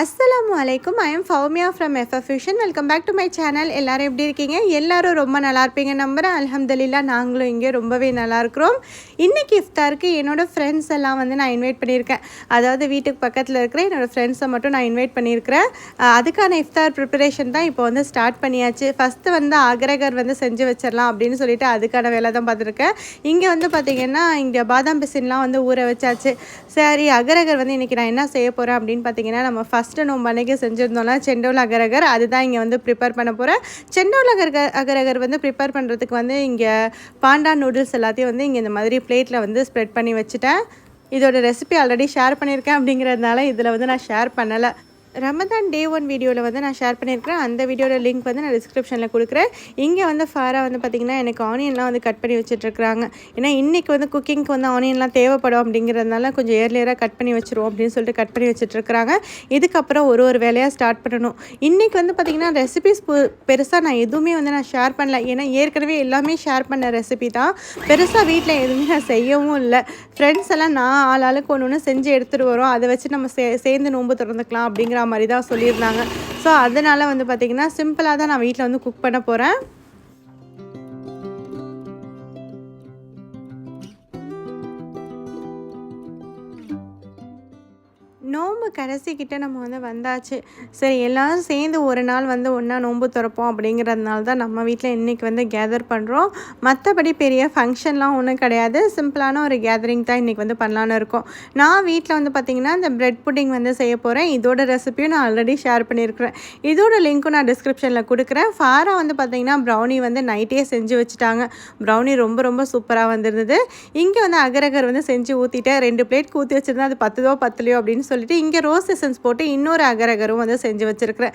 அஸ்ஸலாமு அலைக்கும். I am Fowmiya from FF fusion. Welcome back to my channel. எல்லோரும் எப்படி இருக்கீங்க? எல்லோரும் ரொம்ப நல்லா இருப்பீங்க நம்புகிறேன். அல்ஹம்துலில்லாஹ் நாங்களும் இங்கே ரொம்பவே நல்லா இருக்கிறோம். இன்றைக்கி இஃப்தாருக்கு என்னோடய ஃப்ரெண்ட்ஸ் எல்லாம் வந்து நான் இன்வைட் பண்ணியிருக்கேன். அதாவது வீட்டுக்கு பக்கத்தில் இருக்கிற என்னோடய ஃப்ரெண்ட்ஸை மட்டும் நான் இன்வைட் பண்ணியிருக்கிறேன். அதுக்கான இஃப்தார் ப்ரிப்பரேஷன் தான் இப்போ வந்து ஸ்டார்ட் பண்ணியாச்சு. ஃபஸ்ட்டு வந்து அகரகர் வந்து செஞ்சு வச்சிடலாம் அப்படின்னு சொல்லிட்டு அதுக்கான வேலை தான் பார்த்துருக்கேன். இங்கே வந்து பார்த்திங்கன்னா இங்கே பாதாம் பிசின்லாம் வந்து ஊற வச்சாச்சு. சரி, அகரகர் வந்து இன்றைக்கி நான் என்ன செய்ய போகிறேன் அப்படின்னு பார்த்திங்கன்னா, நம்ம ஃபஸ்ட்டு நோம்பு அன்றைக்கி செஞ்சுருந்தோம்னா செண்டோல் அகரகர், அதுதான் இங்கே வந்து ப்ரிப்பேர் பண்ண போகிறேன். செண்டோல் அகரகர் வந்து ப்ரிப்பேர் பண்ணுறதுக்கு வந்து இங்கே பாண்டா நூடுல்ஸ் எல்லாத்தையும் வந்து இங்கே இந்த மாதிரி பிளேட்டில் வந்து ஸ்ப்ரெட் பண்ணி வச்சுட்டேன். இதோட ரெசிபி ஆல்ரெடி ஷேர் பண்ணியிருக்கேன் அப்படிங்கிறதுனால இதில் வந்து நான் ஷேர் பண்ணலை. ரமதான் டே 1 வீடியோவில் வந்து நான் ஷேர் பண்ணியிருக்கிறேன். அந்த வீடியோட லிங்க் வந்து நான் டிஸ்கிரிப்ஷனில் கொடுக்குறேன். இங்கே வந்து ஃபாரா வந்து பார்த்திங்கன்னா எனக்கு ஆனியன்லாம் வந்து கட் பண்ணி வச்சுட்ருக்குறாங்க. ஏன்னா இன்றைக்கி வந்து குக்கிங்க்கு வந்து ஆனியன்லாம் தேவைப்படும் அப்படிங்கிறதுனால கொஞ்சம் ஏர்லியராக கட் பண்ணி வச்சுருவோம் அப்படின்னு சொல்லிட்டு கட் பண்ணி வச்சுட்ருக்குறாங்க. இதுக்கப்புறம் ஒரு வேலையாக ஸ்டார்ட் பண்ணணும். இன்றைக்கி வந்து பார்த்திங்கன்னா ரெசிபிஸ் பெருசாக நான் எதுவுமே வந்து நான் ஷேர் பண்ணல. ஏன்னா ஏற்கனவே எல்லாமே ஷேர் பண்ண ரெசிபி தான். பெருசாக வீட்டில் எதுவுமே நான் செய்யவும் இல்லை. ஃப்ரெண்ட்ஸ் எல்லாம் நான் ஆளுக்கு ஒன்று ஒன்று செஞ்சு எடுத்துகிட்டு வரோம், அதை வச்சு நம்ம சேர்ந்து நோன்பு திறந்துக்கலாம் அப்படிங்கிற மாதிரி தான் சொல்லியிருந்தாங்க. ஸோ அதனால் வந்து பார்த்திங்கன்னா சிம்பிளாக தான் நான் வீட்டில் வந்து குக் பண்ண போகிறேன். நோம்பு கடைசிக்கிட்ட நம்ம வந்து வந்தாச்சு. சரி, எல்லோரும் சேர்ந்து ஒரு நாள் வந்து ஒன்றா நோம்பு திறப்போம் அப்படிங்கிறதுனால தான் நம்ம வீட்டில் இன்றைக்கி வந்து கேதர் பண்ணுறோம். மற்றபடி பெரிய ஃபங்க்ஷன்லாம் ஒன்றும் கிடையாது. சிம்பிளான ஒரு கேதரிங் தான் இன்றைக்கி வந்து பண்ணலான்னு இருக்கோம். நான் வீட்டில் வந்து பார்த்திங்கன்னா இந்த பிரெட் புட்டிங் வந்து செய்ய போகிறேன். இதோட ரெசிபியும் நான் ஆல்ரெடி ஷேர் பண்ணியிருக்கிறேன். இதோட லிங்க்கும் நான் டிஸ்கிரிப்ஷனில் கொடுக்குறேன். ஃபாரா வந்து பார்த்திங்கன்னா ப்ரௌனி வந்து நைட்டே செஞ்சு வச்சுட்டாங்க. ப்ரௌனி ரொம்ப ரொம்ப சூப்பராக வந்துருந்தது. இங்கே வந்து அகரகர் வந்து செஞ்சு ஊற்றிட்டேன். 2 பிளேட் ஊற்றி வச்சுருந்தேன். அது 10 அப்படின்னு சொல்லிட்டு இங்கே ரோஸ் எசன்ஸ் போட்டு இன்னொரு அகரகரும் வந்து செஞ்சு வச்சிருக்கிறேன்.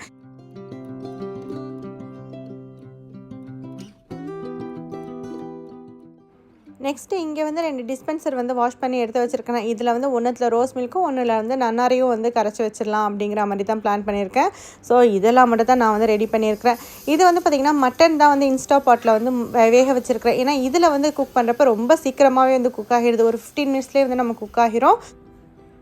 நெக்ஸ்ட்டு இங்கே வந்து 2 டிஸ்பென்சர் வந்து வாஷ் பண்ணி எடுத்து வச்சுருக்கேன். இதில் வந்து ஒன்றுத்தில் ரோஸ் மில்க்கும் ஒன்றில் வந்து நன்னாரையும் வந்து கரைச்சி வச்சிடலாம் அப்படிங்கிற மாதிரி தான் பிளான் பண்ணியிருக்கேன். ஸோ இதெல்லாம் மட்டும் தான் நான் வந்து ரெடி பண்ணியிருக்கிறேன். இது வந்து பார்த்திங்கன்னா மட்டன் தான் வந்து இன்ஸ்டா பாட்டில் வந்து வேக வச்சுருக்கிறேன். ஏன்னா இதில் வந்து குக் பண்ணுறப்ப ரொம்ப சீக்கிரமாகவே வந்து குக் ஆகிடுது. ஒரு 15 மினிட்ஸ்லேயே வந்து நம்ம குக் ஆகிரும்.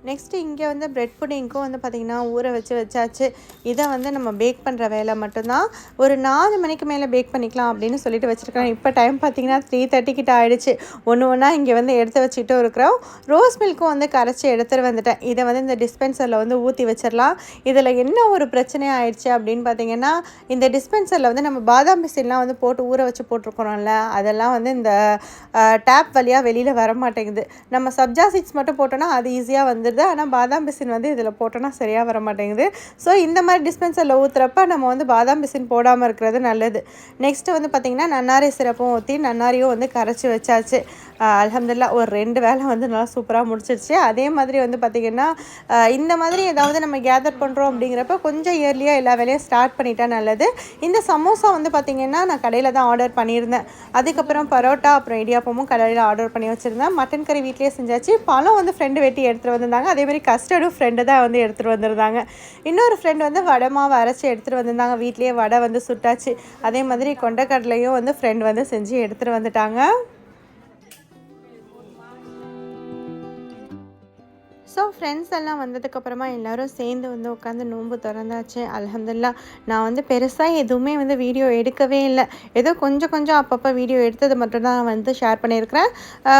நெக்ஸ்ட்டு இங்கே வந்து பிரெட் புட்டிங்க்கும் வந்து பார்த்திங்கன்னா ஊற வச்சாச்சு. இதை வந்து நம்ம பேக் பண்ணுற வேலை மட்டும்தான். ஒரு 4 மணிக்கு மேலே பேக் பண்ணிக்கலாம் அப்படின்னு சொல்லிட்டு வச்சுருக்கேன். இப்போ டைம் பார்த்திங்கன்னா 3:30 கிட்ட ஆகிடுச்சு. ஒன்றா இங்கே வந்து எடுத்து வச்சுக்கிட்டு இருக்கிறோம். ரோஸ் மில்க்கும் வந்து கரைச்சி எடுத்துகிட்டு வந்துட்டேன். இதை வந்து இந்த டிஸ்பென்சரில் வந்து ஊற்றி வச்சிடலாம். இதில் என்ன ஒரு பிரச்சனை ஆயிடுச்சு அப்படின்னு பார்த்திங்கன்னா, இந்த டிஸ்பென்சரில் வந்து நம்ம பாதாம் பிசின்லாம் வந்து போட்டு ஊற வச்சு போட்டிருக்கிறோம்ல, அதெல்லாம் வந்து இந்த டேப் வழியாக வெளியில் வர மாட்டேங்குது. நம்ம சப்ஜா சீட்ஸ் மட்டும் போட்டோன்னா அது ஈஸியாக வந்து ஆனால் பாதாம் பிசின் வந்து இதில் போட்டோன்னா சரியாக வர மாட்டேங்குது. ஸோ இந்த மாதிரி டிஸ்பென்சரில் ஊற்றுறப்ப நம்ம வந்து பாதாம் பிசின் போடாமல் இருக்கிறது நல்லது. நெக்ஸ்ட்டு வந்து பார்த்திங்கன்னா நன்னாரி சிரப்பும் ஊற்றி நன்னாரியும் வந்து கரைச்சி வச்சாச்சு. அல்ஹம்துலில்லாஹ் ஒரு 2 வேலை வந்து நல்லா சூப்பராக முடிச்சிருச்சு. அதே மாதிரி வந்து பார்த்திங்கன்னா இந்த மாதிரி ஏதாவது நம்ம கேதர் பண்ணுறோம் அப்படிங்கிறப்ப கொஞ்சம் இயர்லியாக எல்லா வேலையும் ஸ்டார்ட் பண்ணிட்டா நல்லது. இந்த சமோசா வந்து பார்த்திங்கன்னா நான் கடையில் தான் ஆர்டர் பண்ணியிருந்தேன். அதுக்கப்புறம் பரோட்டா அப்புறம் இடியாப்பமும் கடையில் ஆர்டர் பண்ணி வச்சுருந்தேன். மட்டன் கறி வீட்லேயே செஞ்சாச்சு. பழம் வந்து ஃப்ரெண்டு வெட்டி எடுத்துகிட்டு வந்திருந்தாங்க. அதேமாதிரி கஸ்டர்டும் ஃப்ரெண்டு தான் வந்து எடுத்துகிட்டு வந்திருந்தாங்க. இன்னொரு ஃப்ரெண்டு வந்து வடை மாவு அரைச்சி எடுத்துகிட்டு வந்திருந்தாங்க. வீட்லேயே வடை வந்து சுட்டாச்சு. அதே மாதிரி கொண்டைக்கடலையும் வந்து ஃப்ரெண்டு வந்து செஞ்சு எடுத்துகிட்டு வந்துட்டாங்க. ஸோ ஃப்ரெண்ட்ஸ் எல்லாம் வந்ததுக்கப்புறமா எல்லோரும் சேர்ந்து வந்து உட்காந்து நோன்பு திறந்தாச்சு. அல்ஹம்துலில்லாஹ் நான் வந்து பெருசாக எதுவுமே வந்து வீடியோ எடுக்கவே இல்லை. ஏதோ கொஞ்சம் அப்பப்போ வீடியோ எடுத்தது மட்டும்தான் வந்து ஷேர் பண்ணியிருக்கிறேன்.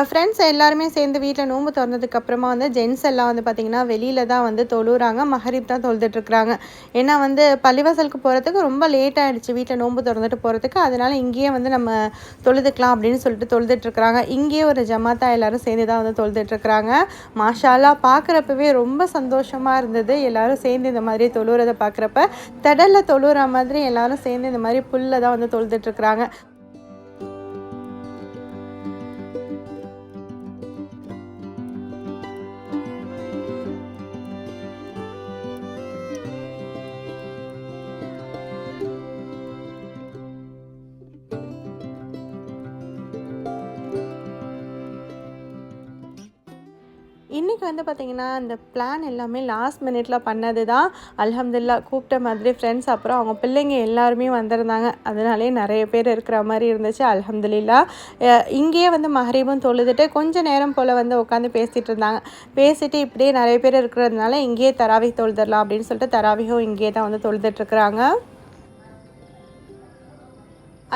ஃப்ரெண்ட்ஸ் எல்லாருமே சேர்ந்து வீட்டில் நோன்பு திறந்ததுக்கப்புறமா வந்து ஜென்ஸ் எல்லாம் வந்து பார்த்திங்கன்னா வெளியில் தான் வந்து தொழுறாங்க. மஹரிப் தான் தொழுதுட்ருக்குறாங்க. ஏன்னா வந்து பள்ளிவாசலுக்கு போகிறதுக்கு ரொம்ப லேட் ஆகிடுச்சு வீட்டில் நோன்பு திறந்துட்டு போகிறதுக்கு. அதனால் இங்கேயே வந்து நம்ம தொழுதுக்கலாம் அப்படின்னு சொல்லிட்டு தொழுதுட்ருக்குறாங்க. இங்கேயே ஒரு ஜமாத்தா எல்லோரும் சேர்ந்து தான் வந்து தொழுதுட்ருக்குறாங்க. மாஷா அல்லாஹ் பார்க்குறப்பவே ரொம்ப சந்தோஷமாக இருந்தது. எல்லோரும் சேர்ந்து இந்த மாதிரி தொழுறதை பார்க்குறப்ப திடலில் தொழுற மாதிரி எல்லோரும் சேர்ந்து இந்த மாதிரி புல்ல தான் வந்து தொழுதுட்ருக்குறாங்க. இன்றைக்கி வந்து பார்த்திங்கன்னா இந்த பிளான் எல்லாமே லாஸ்ட் மினிட்ல பண்ணது தான். அல்ஹம்துலில்லாஹ் கூப்பிட்ட மாதிரி ஃப்ரெண்ட்ஸ் அப்புறம் அவங்க பிள்ளைங்க எல்லாருமே வந்திருந்தாங்க. அதனாலே நிறைய பேர் இருக்கிற மாதிரி இருந்துச்சு. அல்ஹம்துலில்லாஹ் இங்கேயே வந்து மஹ்ரிபும் தொழுதுட்டு கொஞ்சம் நேரம் போல் வந்து உட்காந்து பேசிகிட்டு இருந்தாங்க. பேசிட்டு இப்படியே நிறைய பேர் இருக்கிறதுனால இங்கேயே தராவிஹ் தொழுதுடலாம் அப்படின்னு சொல்லிட்டு தராவிஹும் இங்கேயே தான் வந்து தொழுதுட்ருக்குறாங்க.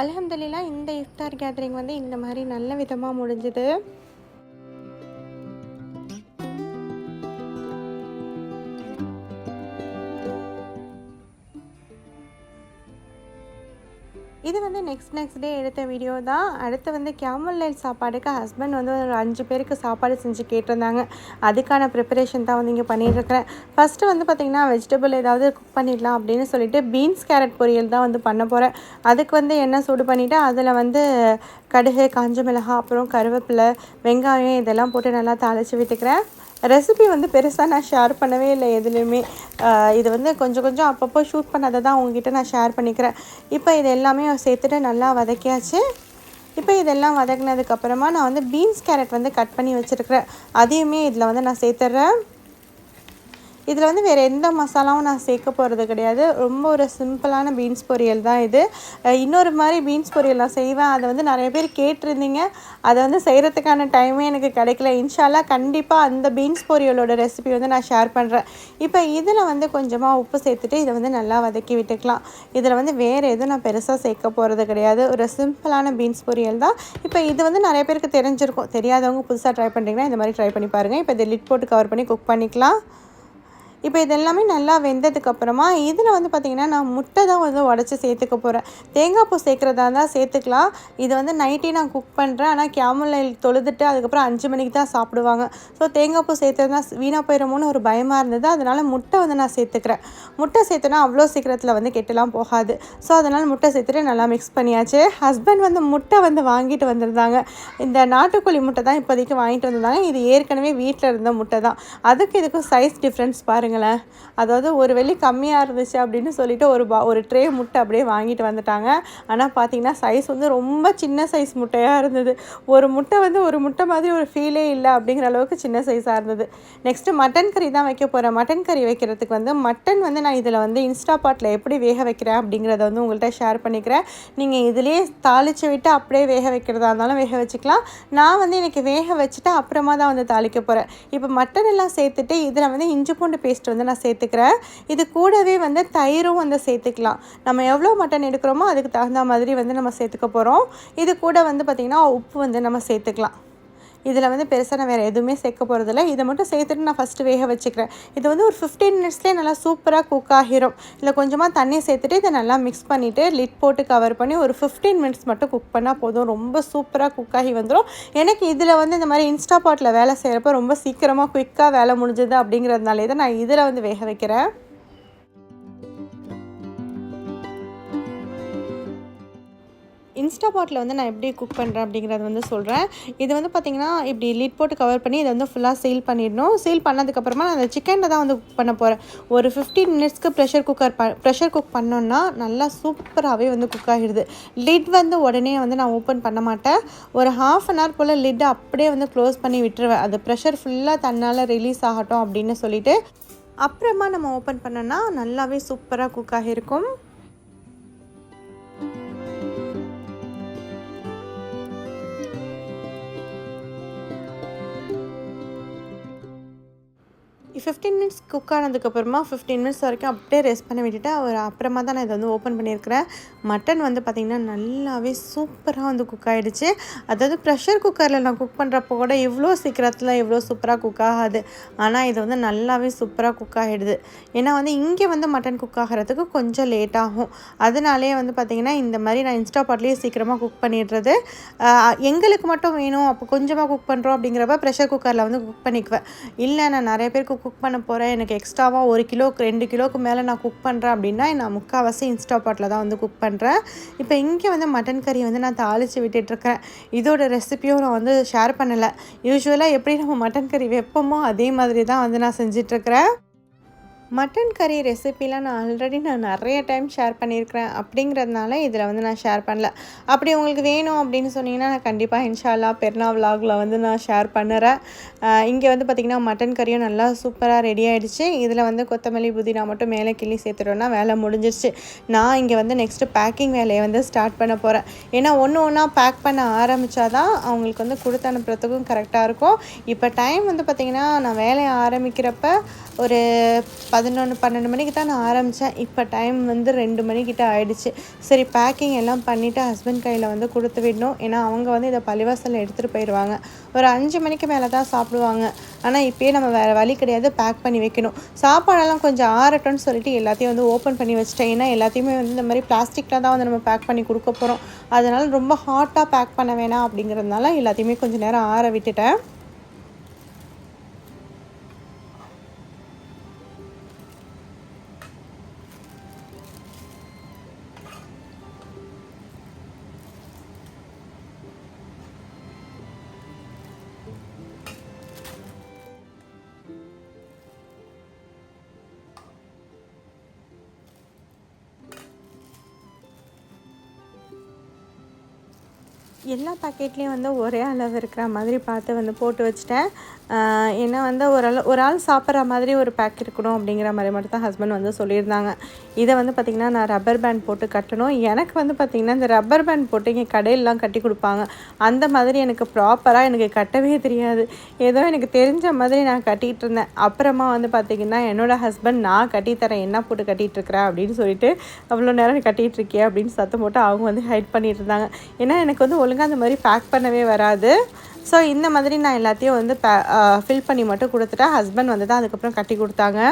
அல்ஹம்துலில்லாஹ் இந்த இஃப்தார் கேதரிங் வந்து இந்த மாதிரி நல்ல விதமாக முடிஞ்சுது. இது வந்து நெக்ஸ்ட் டே எடுத்த வீடியோ தான். அடுத்து வந்து கியாமுல் லைல் சாப்பாடுக்கு ஹஸ்பண்ட் வந்து ஒரு 5 பேருக்கு சாப்பாடு செஞ்சு கேட்டிருந்தாங்க. அதுக்கான ப்ரிப்பரேஷன் தான் வந்து இங்கே பண்ணிகிட்ருக்கிறேன். ஃபஸ்ட்டு வந்து பார்த்திங்கன்னா வெஜிடபிள் ஏதாவது குக் பண்ணிடலாம் அப்படின்னு சொல்லிட்டு பீன்ஸ் கேரட் பொரியல் தான் வந்து பண்ண போகிறேன். அதுக்கு வந்து எண்ணெய் சூடு பண்ணிவிட்டு அதில் வந்து கடுகு, காஞ்ச மிளகாய், அப்புறம் கருவேப்பிலை, வெங்காயம் இதெல்லாம் போட்டு நல்லா தாளித்து விட்டுக்கிறேன். ரெசிபி வந்து பெருசாக நான் ஷேர் பண்ணவே இல்லை எதுலேயுமே. இது வந்து கொஞ்சம் கொஞ்சம் அப்பப்போ ஷூட் பண்ணதை தான் உங்ககிட்ட நான் ஷேர் பண்ணிக்கிறேன். இப்போ இது எல்லாமே சேர்த்துட்டு நல்லா வதக்கியாச்சு. இப்போ இதெல்லாம் வதக்கினதுக்கப்புறமா நான் வந்து பீன்ஸ் கேரட் வந்து கட் பண்ணி வச்சுருக்கிறேன். அதையுமே இதில் வந்து நான் சேர்த்துட்றேன். இதில் வந்து வேறு எந்த மசாலாவும் நான் சேர்க்க போகிறது கிடையாது. ரொம்ப ஒரு சிம்பிளான பீன்ஸ் பொரியல் தான் இது. இன்னொரு மாதிரி பீன்ஸ் பொரியல் நான் செய்வேன். அதை வந்து நிறைய பேர் கேட்டிருந்தீங்க. அதை வந்து செய்கிறதுக்கான டைமே எனக்கு கிடைக்கல. இன்ஷா அல்லாஹ் கண்டிப்பாக அந்த பீன்ஸ் பொரியலோட ரெசிபி வந்து நான் ஷேர் பண்ணுறேன். இப்போ இதில் வந்து கொஞ்சமாக உப்பு சேர்த்துட்டு இதை வந்து நல்லா வதக்கி விட்டுக்கலாம். இதில் வந்து வேறு எதுவும் நான் பெருசாக சேர்க்க போகிறது கிடையாது. ஒரு சிம்பிளான பீன்ஸ் பொரியல் தான். இப்போ இது வந்து நிறைய பேருக்கு தெரிஞ்சிருக்கும். தெரியாதவங்க புதுசாக ட்ரை பண்ணுறீங்கன்னா இந்த மாதிரி ட்ரை பண்ணி பாருங்கள். இப்போ இதை லிட் போட்டு கவர் பண்ணி குக் பண்ணிக்கலாம். இப்போ இது எல்லாமே நல்லா வெந்ததுக்கப்புறமா இதில் வந்து பார்த்திங்கன்னா நான் முட்டை தான் வந்து உடச்சி சேர்த்துக்க போகிறேன். தேங்காய் பூ சேர்க்குறதா இருந்தால் சேர்த்துக்கலாம். இது வந்து நைட்டே நான் குக் பண்ணுறேன். ஆனால் கியாமுல் லைல் தொழுதுட்டு அதுக்கப்புறம் 5 மணிக்கு தான் சாப்பிடுவாங்க. ஸோ தேங்காய் பூ சேர்த்ததுனா வீணாக போயிடுமோன்னு ஒரு பயமாக இருந்தது. அதனால் முட்டை வந்து நான் சேர்த்துக்கிறேன். முட்டை சேர்த்துனா அவ்வளோ சீக்கிரத்தில் வந்து கெட்டலாம் போகாது. ஸோ அதனால் முட்டை சேர்த்துட்டு நல்லா மிக்ஸ் பண்ணியாச்சு. ஹஸ்பண்ட் வந்து முட்டை வந்து வாங்கிட்டு வந்திருந்தாங்க. இந்த நாட்டுக்கோழி முட்டை தான் இப்போதைக்கு வாங்கிட்டு வந்திருந்தாங்க. இது ஏற்கனவே வீட்டில் இருந்த முட்டை தான். அதுக்கு இதுக்கும் சைஸ் டிஃப்ரென்ஸ் பாருங்கள். அதாவது ஒரு வெள்ளி கம்மியாக இருந்துச்சு அப்படின்னு சொல்லிட்டு ஒரு ட்ரே முட்டை அப்படியே வாங்கிட்டு வந்துட்டாங்க. ஆனால் பார்த்தீங்கன்னா சைஸ் வந்து ரொம்ப சின்ன சைஸ் முட்டையாக இருந்தது. ஒரு முட்டை வந்து ஒரு முட்டை மாதிரி ஒரு ஃபீலே இல்லை அப்படிங்கிற அளவுக்கு சின்ன சைஸாக இருந்தது. நெக்ஸ்ட்டு மட்டன் கறி தான் வைக்க போகிறேன். மட்டன் கறி வைக்கிறதுக்கு வந்து மட்டன் வந்து நான் இதில் வந்து இன்ஸ்டா பாட்டில் எப்படி வேக வைக்கிறேன் அப்படிங்கிறத வந்து உங்கள்கிட்ட ஷேர் பண்ணிக்கிறேன். நீங்கள் இதிலேயே தாளித்து விட்டு அப்படியே வேக வைக்கிறதா இருந்தாலும் வேக வச்சுக்கலாம். நான் வந்து எனக்கு வேக வச்சுட்டு அப்புறமா தான் வந்து தாளிக்க போகிறேன். இப்போ மட்டன் எல்லாம் சேர்த்துட்டு இதில் வந்து இஞ்சி பூண்டு பேஸ்ட் வந்து நான் சேர்த்துக்கிறேன். இது கூடவே வந்து தயிரும் வந்து சேர்த்துக்கலாம். நம்ம எவ்வளோ மட்டன் எடுக்கிறோமோ அதுக்கு தகுந்த மாதிரி வந்து நம்ம சேர்த்துக்க போகிறோம். இது கூட வந்து பார்த்திங்கன்னா உப்பு வந்து நம்ம சேர்த்துக்கலாம். இதில் வந்து பெருசாக நான் வேறு எதுவுமே சேர்க்க போகிறதில்ல. இதை மட்டும் சேர்த்துட்டு நான் ஃபஸ்ட்டு வேக வச்சுக்கிறேன். இது வந்து ஒரு 15 மினிட்ஸ்லேயே நல்லா சூப்பராக குக் ஆகிரும். இல்லை கொஞ்சமாக தண்ணி சேர்த்துட்டு இதை நல்லா மிக்ஸ் பண்ணிவிட்டு லிட் போட்டு கவர் பண்ணி ஒரு 15 மினிட்ஸ் மட்டும் குக் பண்ணால் போதும். ரொம்ப சூப்பராக குக் ஆகி வந்துடும். எனக்கு இதில் வந்து இந்த மாதிரி இன்ஸ்டா பாட்டில் வேலை செய்கிறப்ப ரொம்ப சீக்கிரமாக குயிக்காக வேலை முடிஞ்சுது அப்படிங்கிறதுனாலே தான் நான் இதில் வந்து வேக வைக்கிறேன். இன்ஸ்டா பாட்டில் வந்து நான் எப்படி குக் பண்ணுறேன் அப்படிங்கிறத வந்து சொல்கிறேன். இது வந்து பார்த்திங்கன்னா இப்படி லிட் போட்டு கவர் பண்ணி இதை வந்து ஃபுல்லாக சீல் பண்ணிடணும். சீல் பண்ணதுக்கப்புறமா நான் அந்த சிக்கனில் தான் வந்து குக் பண்ண போகிறேன். ஒரு 15 மினிட்ஸ்க்கு ப்ரெஷர் குக் பண்ணோன்னா நல்லா சூப்பராகவே வந்து குக் ஆகிடுது. லிட் வந்து உடனே வந்து நான் ஓப்பன் பண்ண மாட்டேன். ஒரு 1/2 அன் ஹவர் போல் லிட்டை அப்படியே வந்து க்ளோஸ் பண்ணி விட்டுருவேன். அது ப்ரெஷர் ஃபுல்லாக தன்னால் ரிலீஸ் ஆகட்டும் அப்படின்னு சொல்லிவிட்டு அப்புறமா நம்ம ஓப்பன் பண்ணோன்னா நல்லாவே சூப்பராக குக் ஆகியிருக்கும். 15 மினிட்ஸ் குக் ஆனதுக்கப்புறமா 15 மினிட்ஸ் வரைக்கும் அப்படியே ரெஸ்ட் பண்ண விட்டுட்டு அப்புறமா தான் நான் இதை வந்து ஓப்பன் பண்ணியிருக்கிறேன். மட்டன் வந்து பார்த்திங்கன்னா நல்லாவே சூப்பராக வந்து குக் ஆகிடுச்சு. அதாவது ப்ரெஷர் குக்கரில் நான் குக் பண்ணுறப்போ கூட இவ்வளோ சீக்கிரத்தில் இவ்வளோ சூப்பராக குக் ஆகாது. ஆனால் இது வந்து நல்லாவே சூப்பராக குக் ஆகிடுது. ஏன்னா வந்து இங்கே வந்து மட்டன் குக் ஆகிறதுக்கு கொஞ்சம் லேட் ஆகும். அதனாலே வந்து பார்த்திங்கன்னா இந்த மாதிரி நான் இன்ஸ்டாபாட்லேயே சீக்கிரமாக குக் பண்ணிடுறது. எங்களுக்கு மட்டும் வேணும் அப்போ கொஞ்சமாக குக் பண்ணுறோம் அப்படிங்கிறப்ப ப்ரெஷர் குக்கரில் வந்து குக் பண்ணிக்குவேன். இல்லை நான் நிறைய பேருக்கு குக் பண்ண போகிறேன், எனக்கு எக்ஸ்ட்ராவாக 1 கிலோக்கு 2 கிலோக்கு மேலே நான் குக் பண்ணுறேன் அப்படின்னா நான் முக்கால்வாசி இன்ஸ்டாபாட்டில் தான் வந்து குக் பண்ணுறேன். இப்போ இங்கே வந்து மட்டன் கறி வந்து நான் தாளித்து விட்டுட்ருக்கேன். இதோட ரெசிப்பியும் நான் வந்து ஷேர் பண்ணலை. யூஸ்வலாக எப்படி நம்ம மட்டன் கறி வைப்போமோ அதே மாதிரி தான் வந்து நான் செஞ்சிட்ருக்கிறேன். மட்டன் கறி ரெசிப்பிலாம் நான் நிறைய டைம் ஷேர் பண்ணியிருக்கிறேன். அப்படிங்கிறதுனால இதில் வந்து நான் ஷேர் பண்ணல. அப்படி உங்களுக்கு வேணும் அப்படின்னு சொன்னீங்கன்னா நான் கண்டிப்பாக இன்ஷா அல்லாஹ் பெருனா விலாகில் வந்து நான் ஷேர் பண்ணுறேன். இங்கே வந்து பார்த்திங்கன்னா மட்டன் கறியும் நல்லா சூப்பராக ரெடி ஆகிடுச்சு. இதில் வந்து கொத்தமல்லி புதினா மட்டும் மேலே கிள்ளி சேர்த்துட்டோன்னா வேலை முடிஞ்சிருச்சு. நான் இங்கே வந்து நெக்ஸ்ட்டு பேக்கிங் வேலையை வந்து ஸ்டார்ட் பண்ண போகிறேன். ஏன்னா ஒன்று ஒன்றா பேக் பண்ண ஆரம்பித்தா தான் அவங்களுக்கு வந்து கொடுத்து அனுப்புறதுக்கும் கரெக்டாக இருக்கும். இப்போ டைம் வந்து பார்த்திங்கன்னா நான் வேலையை ஆரம்பிக்கிறப்ப ஒரு 11, 12 மணிக்கு தான் நான் ஆரம்பித்தேன். இப்போ டைம் வந்து 2 மணிக்கிட்ட ஆகிடுச்சு. சரி பேக்கிங் எல்லாம் பண்ணிவிட்டு ஹஸ்பண்ட் கையில் வந்து கொடுத்து விடணும். ஏன்னா அவங்க வந்து இதை பள்ளிவாசலில் எடுத்துகிட்டு போயிடுவாங்க. ஒரு 5 மணிக்கு மேலே தான் சாப்பிடுவாங்க. ஆனால் இப்போயே நம்ம வேறு வழி கிடையாது, பேக் பண்ணி வைக்கணும். சாப்பாடெல்லாம் கொஞ்சம் ஆறட்டும்னு சொல்லிட்டு எல்லாத்தையும் வந்து ஓப்பன் பண்ணி வச்சிட்டேன். ஏன்னா எல்லாத்தையுமே வந்து இந்த மாதிரி பிளாஸ்டிக்கில் தான் வந்து நம்ம பேக் பண்ணி கொடுக்க போகிறோம். அதனால் ரொம்ப ஹாட்டாக பேக் பண்ண வேணாம் அப்படிங்கிறதுனால எல்லாத்தையுமே கொஞ்சம் நேரம் ஆற விட்டுட்டேன். எல்லா பாக்கெட்லேயும் வந்து ஒரே அளவு இருக்கிற மாதிரி பார்த்து வந்து போட்டு வச்சுட்டேன். ஏன்னா வந்து ஒரு ஆள் சாப்பிட்ற மாதிரி ஒரு பேக் இருக்கணும் அப்படிங்கிற மாதிரி மட்டும் தான் ஹஸ்பண்ட் வந்து சொல்லியிருந்தாங்க. இதை வந்து பார்த்திங்கன்னா நான் ரப்பர் பேண்ட் போட்டு கட்டணும். எனக்கு வந்து பார்த்திங்கன்னா இந்த ரப்பர் பேண்ட் போட்டு இங்கே கடையிலலாம் கட்டி கொடுப்பாங்க. அந்த மாதிரி எனக்கு ப்ராப்பராக எனக்கு கட்டவே தெரியாது. ஏதோ எனக்கு தெரிஞ்ச மாதிரி நான் கட்டிகிட்டு இருந்தேன். அப்புறமா வந்து பார்த்திங்கன்னா என்னோடய ஹஸ்பண்ட் நான் கட்டித்தரேன், என்ன போட்டு கட்டிகிட்ருக்கிறேன் அப்படின்னு சொல்லிட்டு அவ்வளோ நேரம் கட்டிகிட்டு இருக்கே அப்படின்னு சத்தம் போட்டு அவங்க வந்து ஹைட் பண்ணிட்டு இருந்தாங்க. ஏன்னா எனக்கு வந்து ஒழுங்காக அந்த மாதிரி பேக் பண்ணவே வராது. ஸோ இந்த மாதிரி நான் எல்லாத்தையும் வந்து ஃபில் பண்ணி மட்டும் கொடுத்துட்டேன். ஹஸ்பண்ட் வந்து தான் அதுக்கப்புறம் கட்டி கொடுத்தாங்க.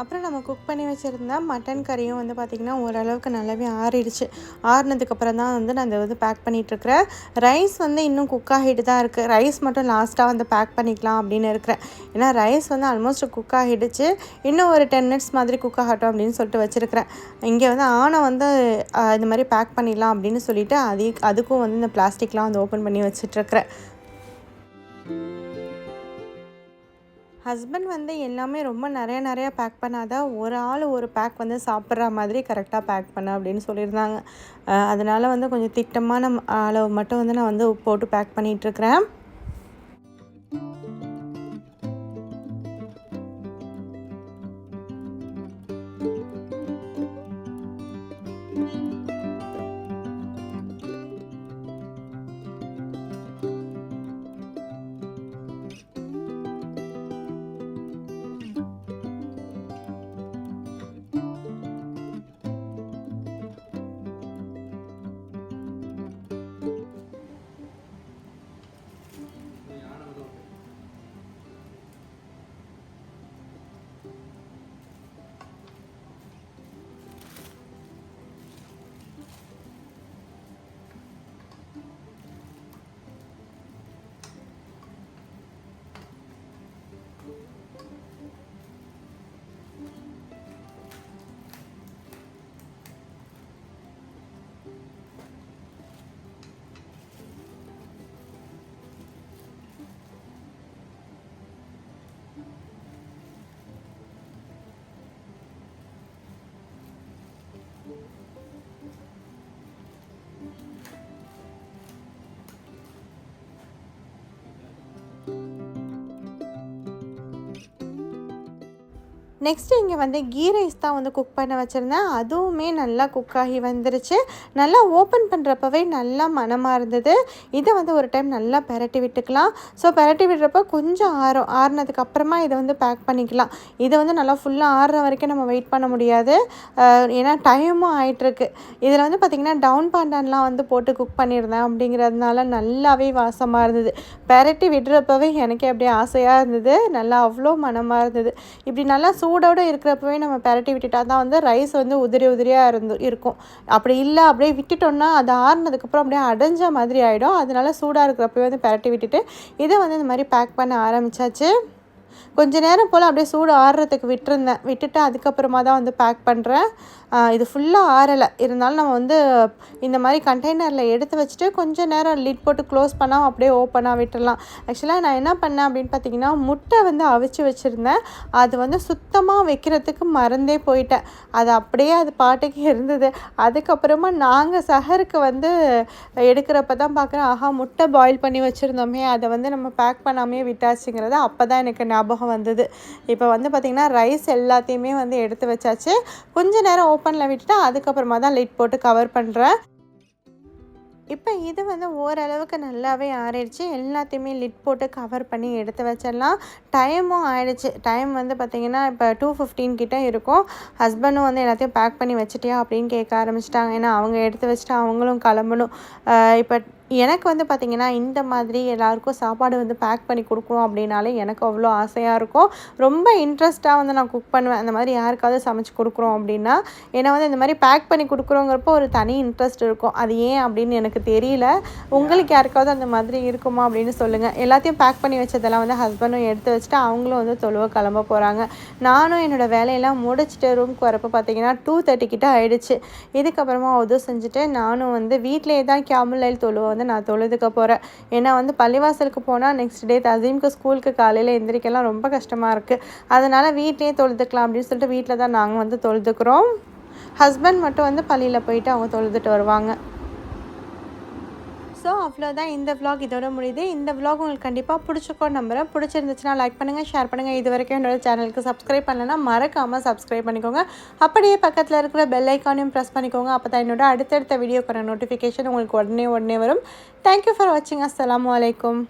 அப்புறம் நம்ம குக் பண்ணி வச்சுருந்தா மட்டன் கறியும் வந்து பார்த்திங்கன்னா ஓரளவுக்கு நல்லாவே ஆறிடுச்சு. ஆறினதுக்கப்புறம் தான் வந்து நான் இதை வந்து பேக் பண்ணிகிட்ருக்கிறேன். ரைஸ் வந்து இன்னும் குக் ஆகிட்டு தான் இருக்குது. ரைஸ் மட்டும் லாஸ்ட்டாக வந்து பேக் பண்ணிக்கலாம் அப்படின்னு இருக்கிறேன். ஏன்னா ரைஸ் வந்து ஆல்மோஸ்ட் குக் ஆகிடுச்சு. இன்னும் ஒரு 10 மினிட்ஸ் மாதிரி குக் ஆகட்டும் அப்படின்னு சொல்லிட்டு வச்சுருக்கிறேன். இங்கே வந்து ஆனை வந்து இந்த மாதிரி பேக் பண்ணிடலாம் அப்படின்னு சொல்லிவிட்டு அதுக்கும் வந்து இந்த பிளாஸ்டிக்லாம் வந்து ஓப்பன் பண்ணி வச்சிட்ருக்கிறேன். ஹஸ்பண்ட் வந்து எல்லாமே ரொம்ப நிறையா பேக் பண்ணாதான் ஒரு ஆள் ஒரு பேக் வந்து சாப்பிட்ற மாதிரி கரெக்டாக பேக் பண்ண அப்படின்னு சொல்லியிருந்தாங்க. அதனால் வந்து கொஞ்சம் திட்டமான அளவு மட்டும் வந்து நான் வந்து போட்டு பேக் பண்ணிகிட்ருக்கிறேன். நெக்ஸ்ட்டு இங்கே வந்து கீ ரைஸ் தான் வந்து குக் பண்ண வச்சுருந்தேன். அதுவுமே நல்லா குக் ஆகி வந்துருச்சு. நல்லா ஓப்பன் பண்ணுறப்பவே நல்லா மணமாக இருந்தது. இதை வந்து ஒரு டைம் நல்லா பெரட்டி விட்டுக்கலாம். ஸோ பெரட்டி விடுறப்போ கொஞ்சம் ஆறுனதுக்கப்புறமா இதை வந்து பேக் பண்ணிக்கலாம். இதை வந்து நல்லா ஃபுல்லாக ஆறுற வரைக்கும் நம்ம வெயிட் பண்ண முடியாது. ஏன்னா டைமும் ஆகிட்டுருக்கு. இதில் வந்து பார்த்திங்கன்னா டவுன் பாண்டான்லாம் வந்து போட்டு குக் பண்ணியிருந்தேன். அப்படிங்கிறதுனால நல்லாவே வாசமாக இருந்தது. பெரட்டி விடுறப்பவே எனக்கே அப்படியே ஆசையாக இருந்தது. நல்லா அவ்வளோ மணமாக இருந்தது. இப்படி நல்லா சூடோடு இருக்கிறப்பவே நம்ம பெரட்டி விட்டுட்டா தான் வந்து ரைஸ் வந்து உதிரியாக இருக்கும். அப்படி இல்லை அப்படியே விட்டுட்டோம்னா அது ஆறுனதுக்கப்புறம் அப்படியே அடைஞ்ச மாதிரி ஆகிடும். அதனால சூடாக இருக்கிறப்பவே வந்து பெரட்டி விட்டுட்டு இதை வந்து இந்த மாதிரி பேக் பண்ண ஆரம்பித்தாச்சு. கொஞ்ச நேரம் போல் அப்படியே சூடு ஆறுறதுக்கு விட்டுட்டு அதுக்கப்புறமா தான் வந்து பேக் பண்ணுறேன். இது ஃபுல்லாக ஆறலை. இருந்தாலும் நம்ம வந்து இந்த மாதிரி கண்டெய்னரில் எடுத்து வச்சுட்டு கொஞ்சம் நேரம் லிட் போட்டு க்ளோஸ் பண்ணால் அப்படியே ஓப்பனாக விட்டுடலாம். ஆக்சுவலாக நான் என்ன பண்ணேன் அப்படின்னு பார்த்தீங்கன்னா, முட்டை வந்து அவிச்சு வச்சுருந்தேன். அது வந்து சுத்தமாக வைக்கிறதுக்கு மறந்தே போயிட்டேன். அது அப்படியே அது பாட்டுக்கு இருந்தது. அதுக்கப்புறமா நாங்கள் சஹருக்கு வந்து எடுக்கிறப்ப தான் பார்க்குறேன், ஆஹா முட்டை பாயில் பண்ணி வச்சுருந்தோமே, அதை வந்து நம்ம பேக் பண்ணாமே விட்டாச்சுங்கிறது அப்போ தான் எனக்கு ஞாபகம் வந்தது. இப்போ வந்து பார்த்திங்கன்னா ரைஸ் எல்லாத்தையுமே வந்து எடுத்து வச்சாச்சு. கொஞ்ச நேரம் ஓப்பனில் விட்டுட்டு அதுக்கப்புறமா தான் லிட் போட்டு கவர் பண்ணுறேன். இப்போ இது வந்து ஓரளவுக்கு நல்லாவே ஆறிடுச்சு. எல்லாத்தையுமே லிட் போட்டு கவர் பண்ணி எடுத்து வச்சிடலாம். டைமும் ஆயிடுச்சு. டைம் வந்து பார்த்திங்கன்னா இப்போ 2:15 கிட்டே இருக்கும். ஹஸ்பண்டும் வந்து எல்லாத்தையும் பேக் பண்ணி வச்சுட்டியா அப்படின்னு கேட்க ஆரம்பிச்சிட்டாங்க. ஏன்னா அவங்க எடுத்து வச்சுட்டு அவங்களும் கிளம்பணும். இப்போ எனக்கு வந்து பார்த்திங்கன்னா இந்த மாதிரி எல்லாேருக்கும் சாப்பாடு வந்து பேக் பண்ணி கொடுக்கணும் அப்படின்னாலே எனக்கு அவ்வளோ ஆசையாக இருக்கும். ரொம்ப இன்ட்ரெஸ்ட்டாக வந்து நான் குக் பண்ணுவேன். அந்த மாதிரி யாருக்காவது சமைச்சு கொடுக்குறோம் அப்படின்னா. ஏன்னா வந்து இந்த மாதிரி பேக் பண்ணி கொடுக்குறோங்கிறப்போ ஒரு தனி இன்ட்ரெஸ்ட் இருக்கும். அது ஏன் அப்படின்னு எனக்கு தெரியல. உங்களுக்கு யாருக்காவது அந்த மாதிரி இருக்குமா அப்படின்னு சொல்லுங்கள். எல்லாத்தையும் பேக் பண்ணி வச்சதெல்லாம் வந்து ஹஸ்பண்டும் எடுத்து வச்சுட்டு அவங்களும் வந்து தொழுவ கிளம்ப போகிறாங்க. நானும் என்னோடய வேலையெல்லாம் முடிச்சுட்டு ரூமுக்கு வரப்போ பார்த்திங்கன்னா 2:30 கிட்ட ஆகிடுச்சு. இதுக்கப்புறமா உதவு செஞ்சுட்டு நானும் வந்து வீட்டிலே தான் கியாமுல் தொழுவை வந்து நான் தொழுதுக்க போகிறேன். ஏன்னா வந்து பள்ளிவாசலுக்கு போனால் நெக்ஸ்ட் டே தசீமுக்கு ஸ்கூலுக்கு காலையில் எந்திரிக்கலாம் ரொம்ப கஷ்டமாக இருக்குது. அதனால் வீட்டிலே தொழுதுக்கலாம் அப்படின்னு சொல்லிட்டு வீட்டில் தான் நாங்கள் வந்து தொழுதுக்கிறோம். ஹஸ்பண்ட் மட்டும் வந்து பள்ளியில் போயிட்டு அவங்க தொழுதுட்டு வருவாங்க. ஸோ அவ்வளோதான், இந்த விலாக் இதோட முடியுது. இந்த விலாக் உங்களுக்கு கண்டிப்பாக பிடிச்சிருக்கோன்னு நம்புகிறேன். பிடிச்சிருந்துச்சுன்னா லைக் பண்ணுங்கள், ஷேர் பண்ணுங்கள். இது வரைக்கும் என்னோட சேனலுக்கு சப்ஸ்கிரைப் பண்ணலைன்னா மறக்காமல் சப்ஸ்கிரைப் பண்ணிக்கோங்க. அப்படியே பக்கத்தில் இருக்கிற பெல் ஐக்கானையும் ப்ரெஸ் பண்ணிக்கோங்க. அப்போ தான் என்னோட அடுத்தடுத்த வீடியோக்கான நோட்டிஃபிகேஷன் உங்களுக்கு உடனே வரும். தேங்க்யூ ஃபார் வாட்சிங். அஸ்ஸலாமு அலைக்கும்.